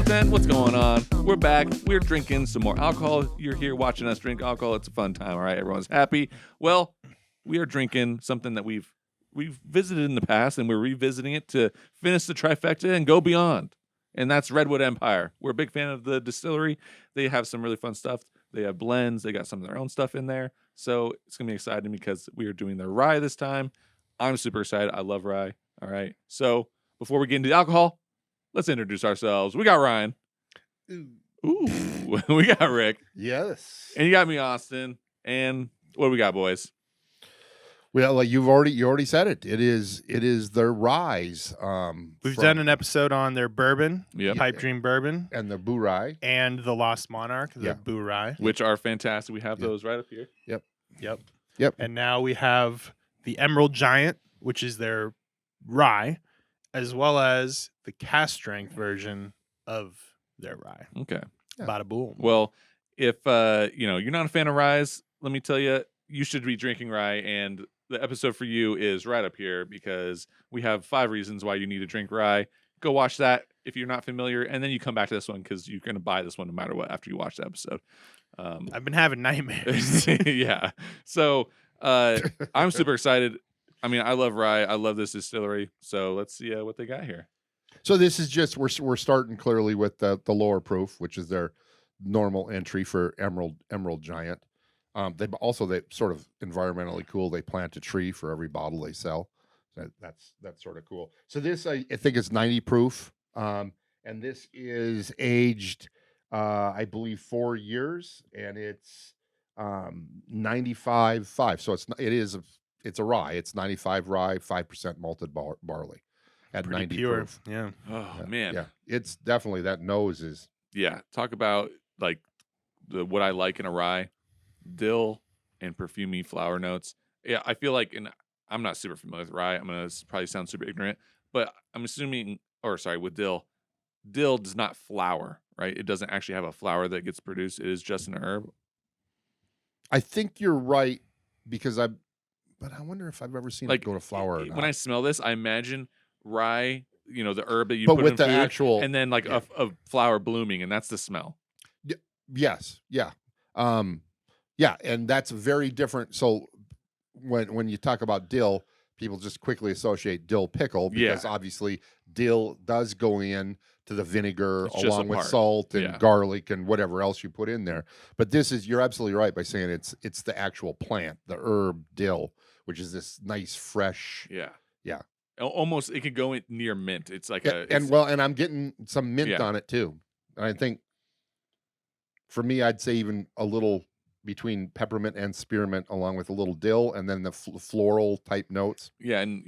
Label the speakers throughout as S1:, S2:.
S1: content. What's going on? We're back. We're drinking some more alcohol. You're here watching us drink alcohol. It's a fun time, all right? Everyone's happy. Well, we are drinking something that we've visited in the past, and we're revisiting it to finish the trifecta and go beyond. And that's Redwood Empire. We're a big fan of the distillery. They have some really fun stuff. They have blends. They got some of their own stuff in there. So it's going to be exciting because we are doing their rye this time. I'm super excited. I love rye. All right. So before we get into the alcohol, let's introduce ourselves. We got Ryan. Ooh. We got Rick.
S2: Yes.
S1: And you got me, Austin. And what do we got, boys?
S2: Well, like you already said it. It is their rise.
S3: We've done an episode on their bourbon,
S1: Yep.
S3: Pipe Dream Bourbon,
S2: and the Boo Rye.
S3: and the Lost Monarch, the
S2: Yeah.
S3: Boo Rye.
S1: Which are fantastic. We have
S2: Yep.
S1: those right up here.
S3: Yep. And now we have the Emerald Giant, which is their rye, as well as the cask strength version of their rye.
S1: Okay.
S2: Yeah.
S3: Bada boom.
S1: Well, if you're not a fan of ryes, let me tell you, you should be drinking rye. And the episode for you is right up here because we have 5 reasons why you need to drink rye. Go watch that if you're not familiar, and then you come back to this one because you're going to buy this one no matter what after you watch the episode.
S3: I've been having nightmares.
S1: Yeah. So I'm super excited. I mean, I love rye. I love this distillery. So let's see what they got here.
S2: So this is just we're starting clearly with the lower proof, which is their normal entry for Emerald Giant. They sort of environmentally cool. They plant a tree for every bottle they sell. That's sort of cool. So this I think is 90 proof, and this is aged, I believe 4 years, and it's 95.5. So it's a rye. It's 95 rye, 5% malted barley at
S3: Pretty
S2: 90
S3: pure.
S2: proof.
S3: Yeah.
S1: Oh, man.
S2: Yeah, it's definitely, that nose is.
S1: Yeah. Talk about like what I like in a rye. Dill and perfumey flower notes. Yeah, I feel like, and I'm not super familiar with rye. I'm going to probably sound super ignorant, but I'm assuming, with dill does not flower, right? It doesn't actually have a flower that gets produced. It is just an herb.
S2: I think you're right because but I wonder if I've ever seen it go to flower or not.
S1: When I smell this, I imagine rye, the herb that you
S2: But
S1: put
S2: with
S1: in
S2: the
S1: food,
S2: actual,
S1: and then like
S2: yeah.
S1: a flower blooming, and that's the smell.
S2: Yes, yeah, yeah, and that's very different. So when you talk about dill, people just quickly associate dill pickle because obviously dill does go in to the vinegar along with salt and garlic and whatever else you put in there. But you're absolutely right by saying it's the actual plant, the herb dill, which is this nice fresh.
S1: Yeah.
S2: Yeah.
S1: Almost, it could go in near mint. It's like
S2: and I'm getting some mint on it too. And I think for me, I'd say even a little between peppermint and spearmint, along with a little dill, and then the floral type notes.
S1: Yeah, and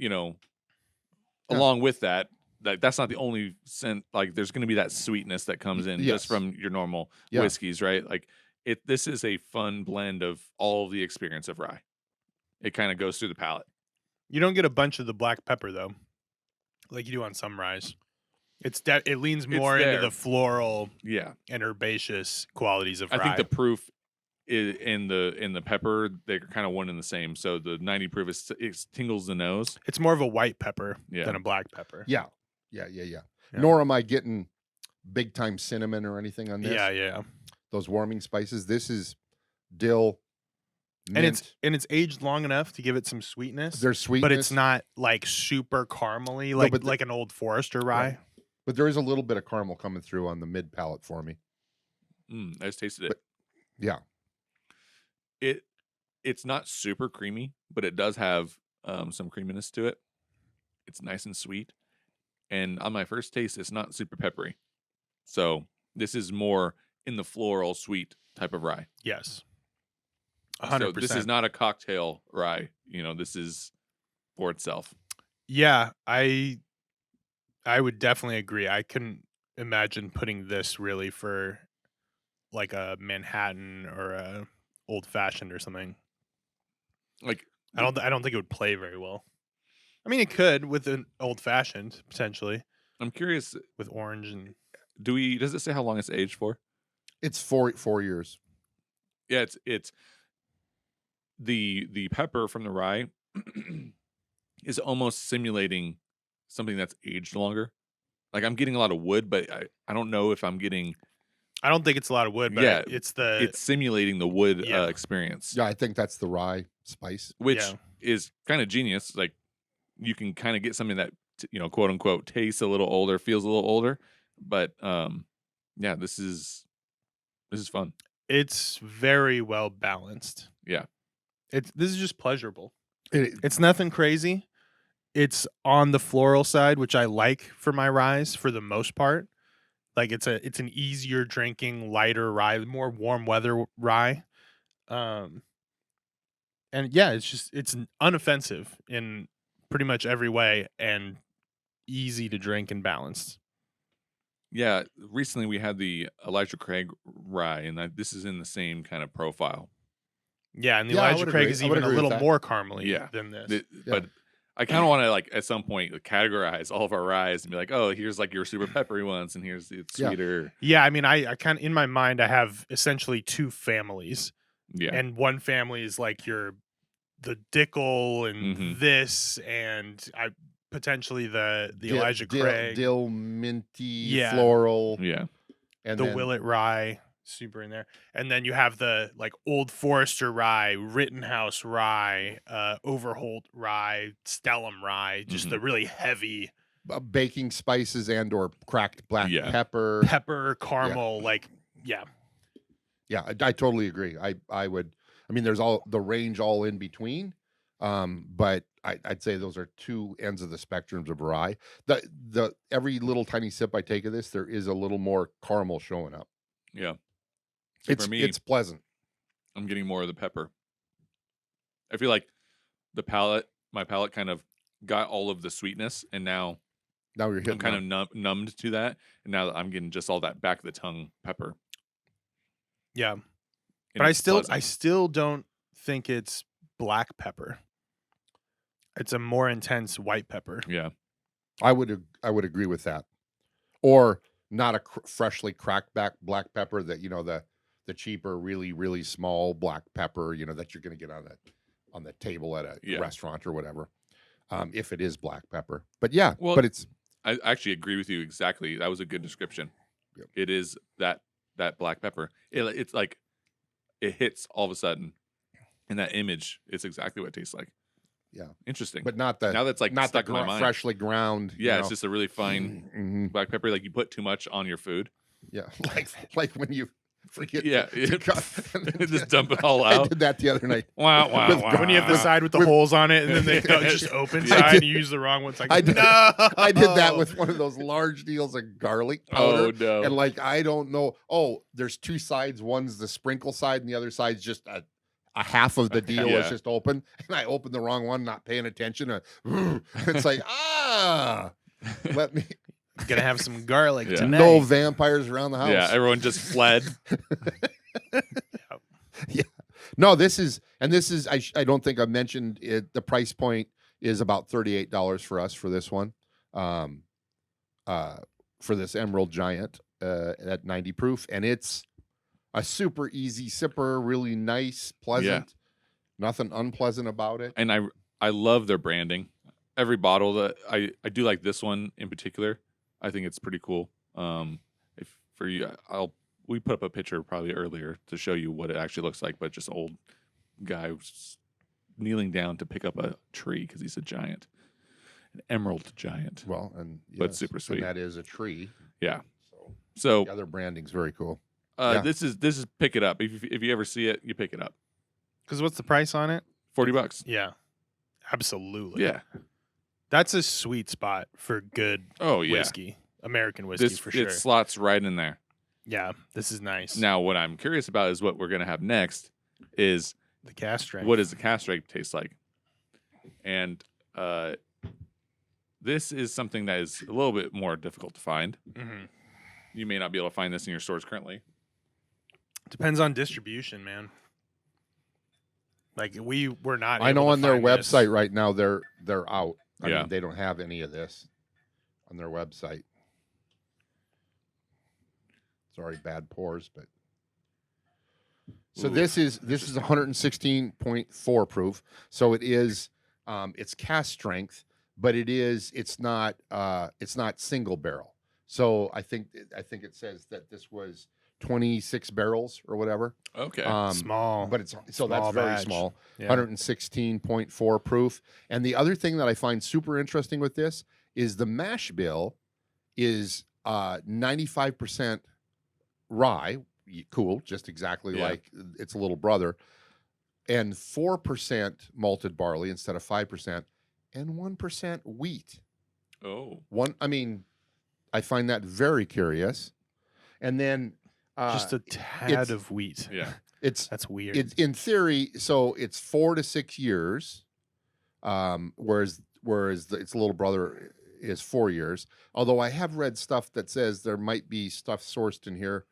S1: along with that, that's not the only scent. Like, there's going to be that sweetness that comes in just from your normal whiskeys, right? Like, this is a fun blend of all of the experience of rye. It kind of goes through the palate.
S3: You don't get a bunch of the black pepper though, like you do on some ryes. It leans more into the floral, and herbaceous qualities of rye.
S1: I think the proof in the pepper, they're kind of one and the same. So the 90 proof it tingles the nose.
S3: It's more of a white pepper than a black pepper.
S2: Yeah. Nor am I getting big time cinnamon or anything on this.
S3: Yeah.
S2: Those warming spices. This is dill, mint.
S3: And it's aged long enough to give it some sweetness.
S2: There's sweetness,
S3: but it's not like super caramely, like an Old Forester rye.
S2: Right. But there is a little bit of caramel coming through on the mid palate for me.
S1: I just tasted it.
S2: But, yeah.
S1: It's not super creamy, but it does have some creaminess to it. It's nice and sweet. And on my first taste, it's not super peppery. So this is more in the floral sweet type of rye.
S3: Yes.
S1: 100%. So this is not a cocktail rye. This is for itself.
S3: Yeah, I would definitely agree. I couldn't imagine putting this really for like a Manhattan or a old fashioned or something.
S1: Like,
S3: I don't think it would play very well. I mean, it could with an old fashioned potentially.
S1: I'm curious
S3: with orange and.
S1: Does it say how long it's aged for?
S2: It's 4 years.
S1: Yeah, it's the pepper from the rye is almost simulating something that's aged longer. like I'm getting a lot of wood, but I don't know if I'm getting.
S3: I don't think it's a lot of wood, but
S1: Yeah,
S3: it's
S1: simulating the wood
S3: Yeah.
S1: experience.
S2: Yeah, I think that's the rye spice.
S1: Which
S3: Yeah.
S1: is kind of genius. Like you can kind of get something that quote unquote tastes a little older, feels a little older, but yeah, this is fun.
S3: It's very well balanced.
S1: Yeah.
S3: This is just pleasurable.
S2: It-
S3: It's nothing crazy. It's on the floral side, which I like for my ryes for the most part. Like it's an easier drinking, lighter rye, more warm weather rye. And yeah, it's unoffensive in pretty much every way and easy to drink and balanced.
S1: Yeah, recently we had the Elijah Craig rye, and this is in the same kind of profile.
S3: Yeah, and the
S2: Yeah, I
S3: Elijah
S2: would
S3: Craig
S2: agree.
S3: is
S2: I would
S3: even a
S2: agree with
S3: little
S2: that.
S3: more caramely
S1: Yeah.
S3: than this.
S1: But I kind of want to like at some point categorize all of our ryes and be like, oh, here's like your super peppery ones, and here's it's
S2: Yeah.
S1: sweeter.
S3: Yeah, I mean, I kind of in my mind I have essentially two families,
S1: Yeah,
S3: and one family is like the Dickel and
S1: Mhm.
S3: this, and I potentially the Elijah Craig,
S2: dill, minty,
S3: Yeah.
S2: floral,
S1: yeah,
S2: and
S3: the
S2: then,
S3: Willet rye, super in there, and then you have the like Old Forester rye, Rittenhouse rye, Overholt rye, Stellum rye, just
S1: Mhm.
S3: the really heavy
S2: baking spices and or cracked black
S1: Yeah.
S2: pepper.
S3: pepper, caramel, like yeah.
S2: Yeah, I totally agree. I would. I mean, there's all the range all in between, but I'd say those are two ends of the spectrums of rye. The every little tiny sip I take of this, there is a little more caramel showing up.
S1: yeah. So for me,
S2: It's pleasant.
S1: I'm getting more of the pepper. I feel like my palate kind of got all of the sweetness, and now
S2: Now you're hitting.
S1: I'm kind of numbed to that, and now I'm getting just all that back of the tongue pepper.
S3: Yeah.
S1: And
S3: But I
S1: it's
S3: still
S1: pleasant.
S3: don't think it's black pepper. It's a more intense white pepper.
S1: Yeah,
S2: I would agree with that, or not a freshly cracked back black pepper that the cheaper, really small black pepper that you're going to get on the table at a
S1: Yeah.
S2: restaurant or whatever. If it is black pepper, but yeah,
S1: Well,
S2: but it's
S1: I actually agree with you exactly. That was a good description.
S2: Yep.
S1: It is that black pepper. It's like it hits all of a sudden, and that image is exactly what it tastes like.
S2: Yeah.
S1: Interesting.
S2: but not the
S1: now that's like
S2: not
S1: stuck
S2: the
S1: in my mind.
S2: freshly ground.
S1: Yeah, it's just a really fine
S2: Mhm.
S1: black pepper. Like you put too much on your food.
S2: Yeah, like when you forget.
S1: Yeah,
S2: to cut,
S1: just dump it all
S2: I
S1: out.
S2: did that the other night.
S1: Wow, wow,
S2: With-
S1: wow.
S3: When you have the side with the holes on it, and then they just open
S1: Yeah.
S3: side, and you use the wrong one. It's like,
S2: I did-
S3: no.
S2: I did that with one of those large deals of garlic powder.
S1: Oh no.
S2: And like, I don't know. Oh, there's two sides. One's the sprinkle side, and the other side's just a half of the deal
S1: Yeah.
S2: is just open. And I opened the wrong one, not paying attention. It's like, let me.
S3: Gonna have some garlic
S1: Yeah.
S3: tonight.
S2: No vampires around the house.
S1: Yeah, everyone just fled.
S2: No, this is. I don't think I mentioned it. The price point is about $38 for us for this one. For this Emerald Giant at 90 proof, and it's a super easy sipper, really nice, pleasant. Nothing unpleasant about it.
S1: And I love their branding. Every bottle that I do like this one in particular. I think it's pretty cool. If for you, we put up a picture probably earlier to show you what it actually looks like, but just old guy was kneeling down to pick up a tree because he's a giant, an emerald giant.
S2: Well, and
S1: But
S2: yes,
S1: super sweet.
S2: And that is a tree.
S1: Yeah.
S2: So
S1: So
S2: the other branding's very cool. Yeah.
S1: this is pick it up. If you ever see it, you pick it up.
S3: Because what's the price on it?
S1: $40.
S3: Yeah, absolutely.
S1: Yeah.
S3: That's a sweet spot for good
S1: Oh yeah.
S3: whiskey, American whiskey
S1: This
S3: for sure.
S1: it slots right in there.
S3: Yeah, this is nice.
S1: Now, what I'm curious about is what we're gonna have next. Is
S3: The cask strength.
S1: what does the cask strength taste like? And this is something that is a little bit more difficult to find.
S3: Mhm.
S1: You may not be able to find this in your stores currently.
S3: Depends on distribution, man. Like we're not.
S2: I know
S3: able to
S2: on their
S3: find this.
S2: website right now they're out. I
S1: Yeah.
S2: mean, they don't have any of this on their website. Sorry, bad pours, but so
S1: Ooh,
S2: this is 116.4 proof. So it is it's cask strength, but it's not single barrel. So I think it says that this was 26 barrels or whatever.
S1: Okay.
S3: Small,
S2: but it's
S3: small
S2: that's very
S3: batch.
S2: small.
S3: Yeah.
S2: 116.4 proof. And the other thing that I find super interesting with this is the mash bill is 95% rye. Cool, just exactly
S1: Yeah.
S2: like its little brother. And 4% malted barley instead of 5%, and 1% wheat.
S1: Oh.
S2: I find that very curious. And then
S3: Just a tad of wheat.
S1: Yeah.
S3: That's weird.
S2: It's in theory, so it's 4 to 6 years, whereas its little brother is 4 years. Although I have read stuff that says there might be stuff sourced in here.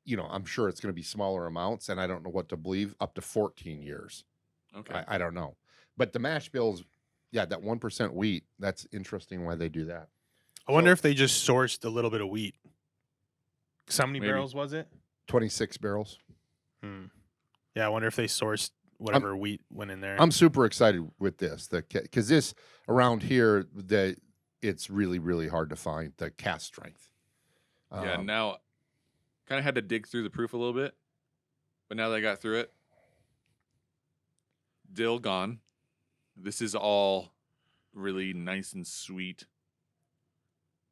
S2: I'm sure it's going to be smaller amounts, and I don't know what to believe. Up to 14 years.
S1: Okay.
S2: I don't know, but the mash bills, that 1% wheat. That's interesting why they do that.
S3: I wonder if they just sourced a little bit of wheat. How many
S1: Maybe.
S3: barrels was it?
S2: 26 barrels.
S3: Yeah, I wonder if they sourced whatever wheat went in there.
S2: I'm super excited with this, because this around here, it's really, really hard to find the cask strength.
S1: Yeah. Now, kind of had to dig through the proof a little bit, but now that I got through it, dill gone. This is all really nice and sweet,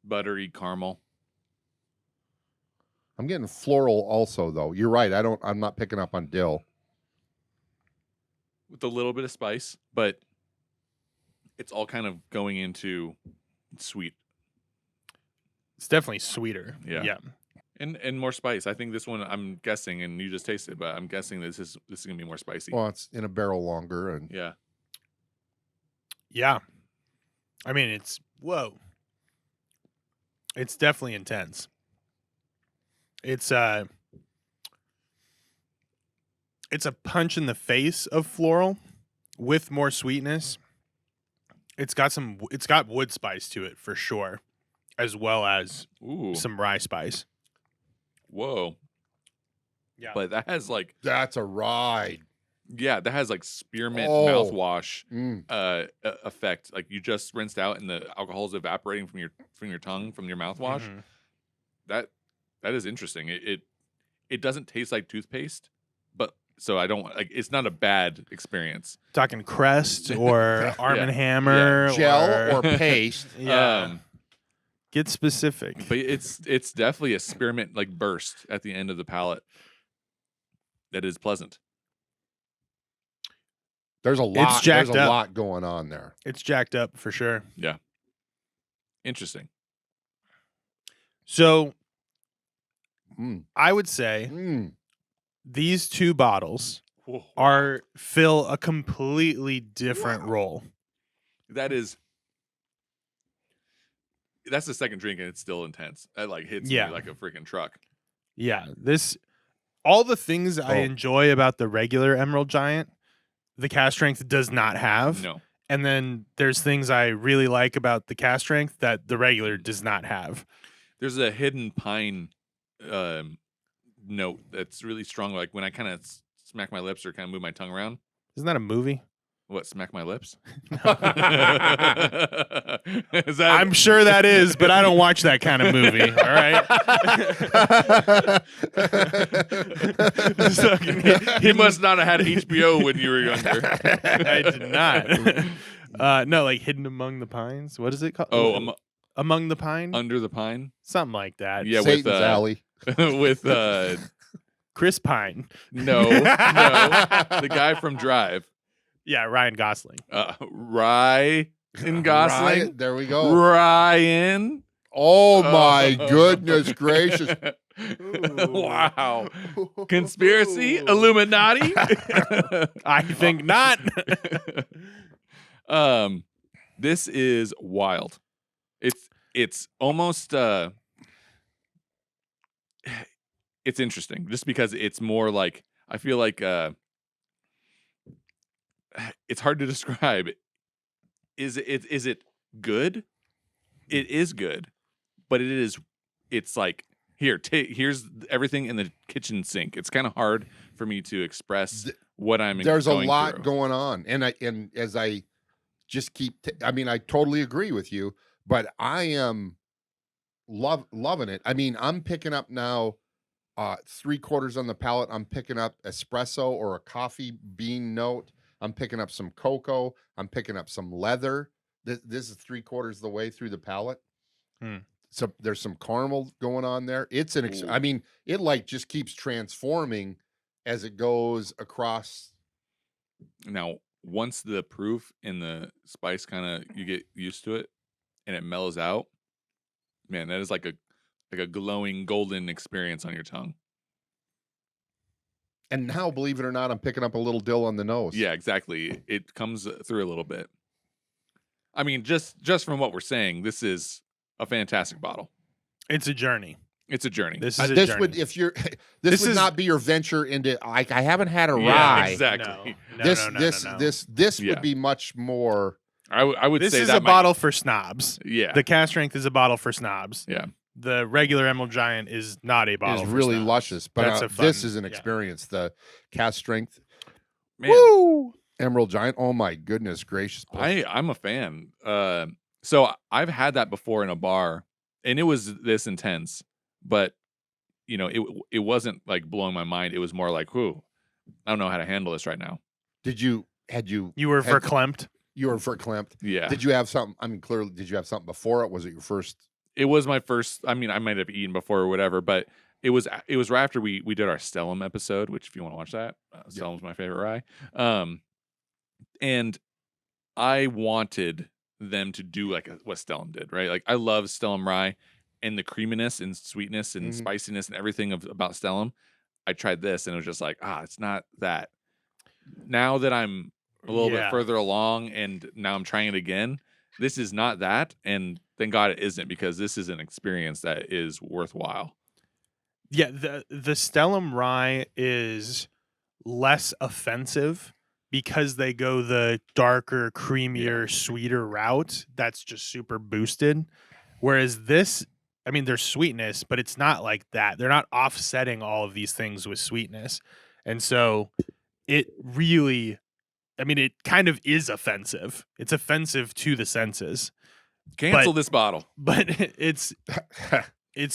S1: buttery caramel.
S2: I'm getting floral also, though. You're right. I'm not picking up on dill.
S1: With a little bit of spice, but it's all kind of going into sweet.
S3: It's definitely sweeter.
S1: Yeah.
S3: Yeah.
S1: And more spice. I think this one, I'm guessing, and you just tasted it, but I'm guessing this is gonna be more spicy.
S2: Well, it's in a barrel longer, and
S1: Yeah.
S3: Yeah. I mean, it's definitely intense. It's a punch in the face of floral with more sweetness. It's got wood spice to it for sure, as well as some rye spice.
S1: Whoa.
S3: Yeah.
S1: But that has
S2: that's a ride.
S1: Yeah, that has spearmint
S2: Oh.
S1: mouthwash effect. Like you just rinsed out and the alcohol's evaporating from your tongue, from your mouthwash.
S3: Mhm.
S1: That is interesting. It doesn't taste like toothpaste, but so I don't it's not a bad experience.
S3: Talking Crest or Arm & Hammer.
S2: Gel or paste.
S3: Yeah. Get specific.
S1: But it's definitely a spearmint burst at the end of the palate. That is pleasant.
S2: There's a lot.
S3: jacked
S2: There's a
S3: up.
S2: lot going on there.
S3: It's jacked up for sure.
S1: Yeah. Interesting.
S3: So
S2: Mm.
S3: I would say these two bottles
S1: Whoa.
S3: fill a completely different role.
S1: That's the second drink and it's still intense. That hits me like a freaking truck.
S3: Yeah. All the things I enjoy about the regular Emerald Giant, the cask strength does not have.
S1: No.
S3: And then there's things I really like about the cask strength that the regular does not have.
S1: There's a hidden pine note that's really strong. Like when I kind of smack my lips or kind of move my tongue around.
S3: Isn't that a movie?
S1: What, smack my lips?
S3: I'm sure that is, but I don't watch that kind of movie. All right.
S1: You must not have had HBO when you were younger.
S3: I did not. No, Hidden Among the Pines. What is it called?
S1: Oh,
S3: Among the Pine?
S1: Under the Pine?
S3: Something like that.
S1: Yeah,
S2: Satan's
S1: with
S2: Alley.
S1: with
S3: Chris Pine.
S1: No, the guy from Drive.
S3: Yeah, Ryan Gosling.
S1: Ryan Gosling.
S2: There we go.
S1: Ryan.
S2: Oh my goodness gracious.
S1: Wow. Conspiracy? Illuminati?
S3: I think not.
S1: This is wild. It's almost it's interesting just because it's more I feel it's hard to describe. Is it good? It is good, but it's here's everything in the kitchen sink. It's kind of hard for me to express what I'm
S2: There's
S1: going
S2: a lot
S1: through.
S2: going on, and as I just keep I totally agree with you, but I am loving it. I mean, I'm picking up now 3/4 on the palate. I'm picking up espresso or a coffee bean note. I'm picking up some cocoa. I'm picking up some leather. This is 3/4 of the way through the palate.
S3: Hmm.
S2: So there's some caramel going on there. It's an I mean, it like just keeps transforming as it goes across.
S1: Now, once the proof and the spice kind of you get used to it and it mellows out, man, that is like a glowing golden experience on your tongue.
S2: And now, believe it or not, I'm picking up a little dill on the nose.
S1: Yeah, exactly. It comes through a little bit. I mean, just from what we're saying, this is a fantastic bottle.
S3: It's a journey.
S1: It's a journey.
S3: This is a
S2: this
S3: journey.
S2: would if you're this would not be your venture into like I haven't had a
S1: Yeah,
S2: rye.
S1: exactly.
S2: This
S1: Yeah.
S2: would be much more.
S1: I would
S3: This
S1: say
S3: is
S1: that
S3: a bottle for snobs.
S1: Yeah.
S3: The Cask Strength is a bottle for snobs.
S1: Yeah.
S3: The regular Emerald Giant is not a bottle.
S2: Is
S3: for
S2: really
S3: snobs.
S2: luscious, but
S3: That's a fun,
S2: this is an experience. The Cask Strength,
S1: Man,
S2: woo, Emerald Giant. Oh my goodness gracious!
S1: I'm a fan. So I've had that before in a bar, and it was this intense, but you know, it wasn't like blowing my mind. It was more like, whoo, I don't know how to handle this right now.
S3: You were verklempt?
S2: You were verklempt.
S1: Yeah.
S2: Did you have something? I mean, clearly, did you have something before it? Was it your first?
S1: It was my first. I mean, I might have eaten before or whatever, but it was right after we did our Stellum episode, which if you want to watch that, Stellum's my favorite rye. And I wanted them to do like what Stellum did, right? Like I love Stellum rye and the creaminess and sweetness and spiciness and everything about Stellum. I tried this and it was just like, it's not that. Now that I'm a little bit further along and now I'm trying it again, this is not that, and thank God it isn't, because this is an experience that is worthwhile.
S3: Yeah, the Stellum rye is less offensive because they go the darker, creamier, sweeter route. That's just super boosted. Whereas this, I mean, there's sweetness, but it's not like that. They're not offsetting all of these things with sweetness. And so it really, I mean, it kind of is offensive. It's offensive to the senses.
S1: Cancel this bottle.
S3: But it's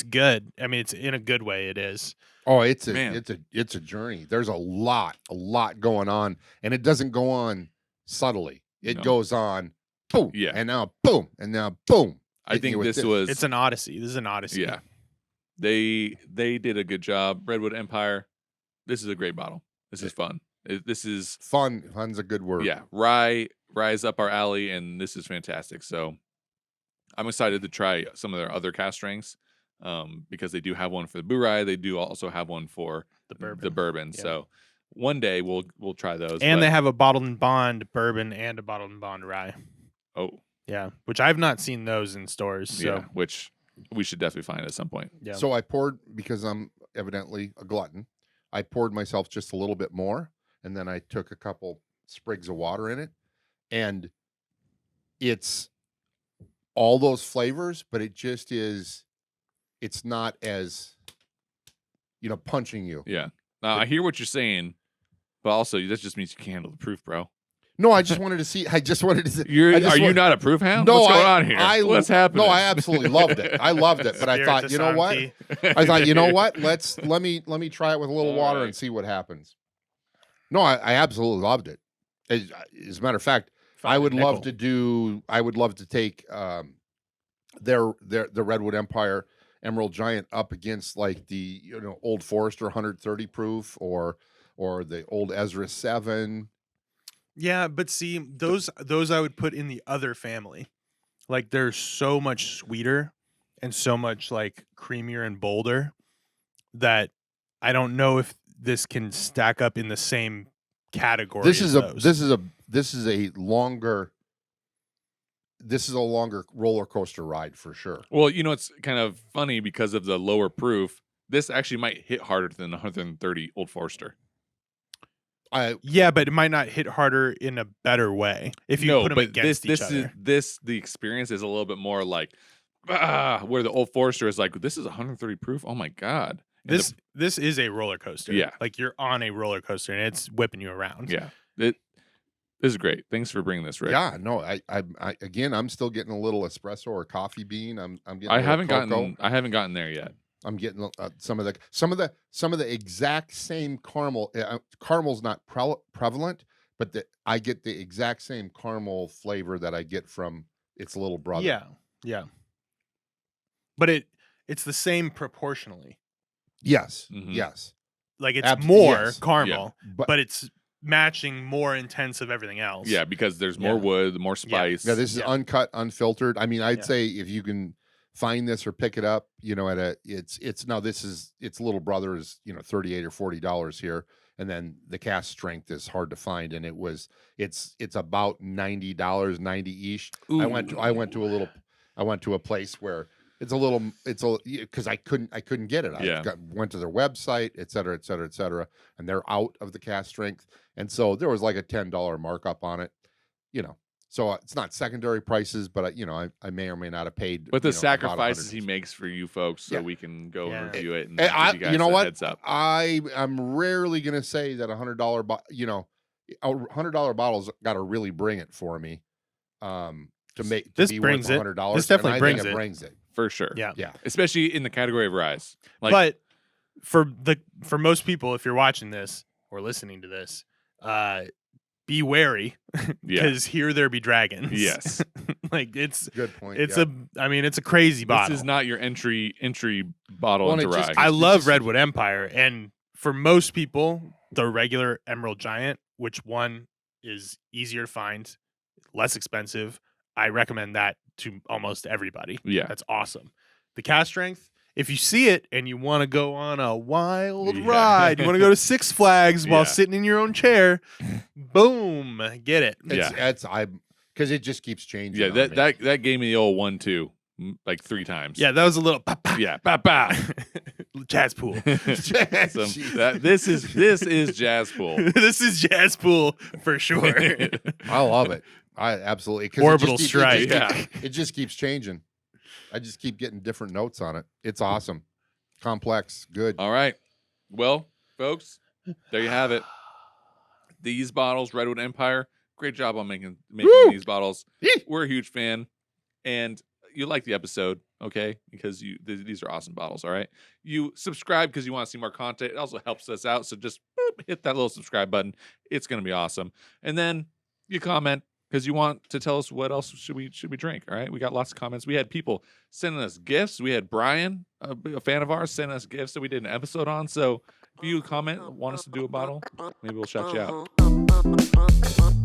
S3: good. I mean, it's in a good way. It is.
S2: Oh, it's a journey. There's a lot going on, and it doesn't go on subtly. It goes on, boom, and now boom, and now boom.
S1: I think it's
S3: an odyssey. This is an odyssey.
S1: Yeah, they did a good job. Redwood Empire. This is a great bottle. This is fun. This is
S2: fun. Fun's a good word.
S1: Yeah, rye's up our alley, and this is fantastic. So I'm excited to try some of their other cask strengths, because they do have one for the Bourye. They do also have one for the bourbon. Yeah. So one day we'll try those.
S3: And they have a bottled and bond bourbon and a bottled and bond rye.
S1: Oh,
S3: yeah, which I've not seen those in stores. So.
S1: Yeah, which we should definitely find at some point.
S3: Yeah.
S2: So I poured, because I'm evidently a glutton, I poured myself just a little bit more, and then I took a couple sprigs of water in it, and it's all those flavors, but it just is. It's not as, punching you.
S1: Yeah. Now, I hear what you're saying, but also that just means you can't handle the proof, bro.
S2: No, I just wanted to see. Are
S1: you not a proof hound?
S2: No,
S1: what's going on here? What's happening?
S2: No, I absolutely loved it. I loved it, but I thought, you know what? I thought, you know what? Let me try it with a little water and see what happens. No, I absolutely loved it. As a matter of fact, I would love to take the Redwood Empire Emerald Giant up against like the Old Forester 130 proof or the Old Ezra 7.
S3: Yeah, but see, those I would put in the other family. Like they're so much sweeter and so much like creamier and bolder that I don't know if this can stack up in the same category. This is
S2: a longer roller coaster ride for sure.
S1: Well, it's kind of funny because of the lower proof. This actually might hit harder than the 130 Old Forester.
S3: Yeah, but it might not hit harder in a better way if you put them against each other.
S1: The experience is a little bit more like, where the Old Forester is like, this is 130 proof. Oh my God.
S3: This is a roller coaster.
S1: Yeah.
S3: Like you're on a roller coaster and it's whipping you around.
S1: Yeah. This is great. Thanks for bringing this, Rick.
S2: Yeah, no, I again, I'm still getting a little espresso or coffee bean. I'm getting.
S1: I
S2: a little cocoa.
S1: I haven't gotten there yet.
S2: I'm getting some of the exact same caramel. Caramel's not prevalent, but I get the exact same caramel flavor that I get from its little brother.
S3: Yeah, yeah. But it's the same proportionally.
S2: Yes,
S1: Mhm.
S2: yes.
S3: Like it's more
S2: yes.
S3: caramel,
S2: But
S3: but it's matching more intense of everything else.
S1: Yeah, because there's more wood, more spice.
S2: yeah, this is uncut, unfiltered. I mean, I'd
S3: Yeah.
S2: say if you can find this or pick it up, you know, it's now this is its little brother is, you know, $38 or $40 here, and then the Cask strength is hard to find, and it's about $90, 90-ish. I went to a place where because I couldn't get it. Went to their website, et cetera, et cetera, et cetera, and they're out of the Cask strength, and so there was like a $10 markup on it, you know. So it's not secondary prices, but you know, I may or may not have paid.
S1: But the
S2: you know,
S1: sacrifices he makes for you folks, so
S2: Yeah.
S1: we can go
S3: Yeah.
S1: review it and
S2: And
S1: give you guys
S2: you know
S1: a
S2: what?
S1: heads up.
S2: I'm rarely gonna say that $100 $100 bottles got to really bring it for me, to
S3: This
S2: be
S3: brings
S2: worth
S3: it.
S2: $100.
S3: This definitely
S2: and I
S3: brings
S2: think
S3: it.
S2: brings it.
S1: For sure.
S3: Yeah.
S2: Yeah.
S1: Especially in the category of rise. Like,
S3: But for most people, if you're watching this or listening to this, be wary
S1: yeah.
S3: because here there be dragons.
S1: Yes.
S3: Like it's
S2: Good point.
S3: it's
S2: yeah.
S3: it's a crazy bottle.
S1: This is not your entry bottle
S2: Well, and
S1: into
S2: it just-
S1: rye.
S3: I love
S2: just-
S3: Redwood Empire, and for most people, the regular Emerald Giant, which one is easier to find, less expensive, I recommend that to almost everybody.
S1: Yeah.
S3: That's awesome. The Cask strength, if you see it and you want to go on a wild
S1: Yeah.
S3: ride, you want to go to Six Flags while
S1: Yeah.
S3: sitting in your own chair, boom, get it.
S2: Because it just keeps changing.
S1: Yeah,
S2: on me.
S1: that gave me the old 1-2 like 3 times.
S3: Yeah, that was a little
S1: Yeah. Bop, bop.
S3: jazz pool.
S1: So
S2: Jeez.
S1: this is jazz pool.
S3: This is jazz pool for sure.
S2: I love it. I absolutely 'cause
S3: Orbital
S2: it just
S3: strike.
S2: it just keeps changing. I just keep getting different notes on it. It's awesome, complex, good.
S1: All right. Well, folks, there you have it. These bottles, Redwood Empire, great job on making
S2: Woo!
S1: these bottles.
S2: Yee!
S1: We're a huge fan, and you like the episode, okay? Because these are awesome bottles. All right. You subscribe because you want to see more content. It also helps us out. So just hit that little subscribe button. It's gonna be awesome. And then you comment because you want to tell us what else should we drink. All right. We got lots of comments. We had people sending us gifts. We had Brian, a fan of ours, send us gifts that we did an episode on. So if you comment, want us to do a bottle, maybe we'll shout you out.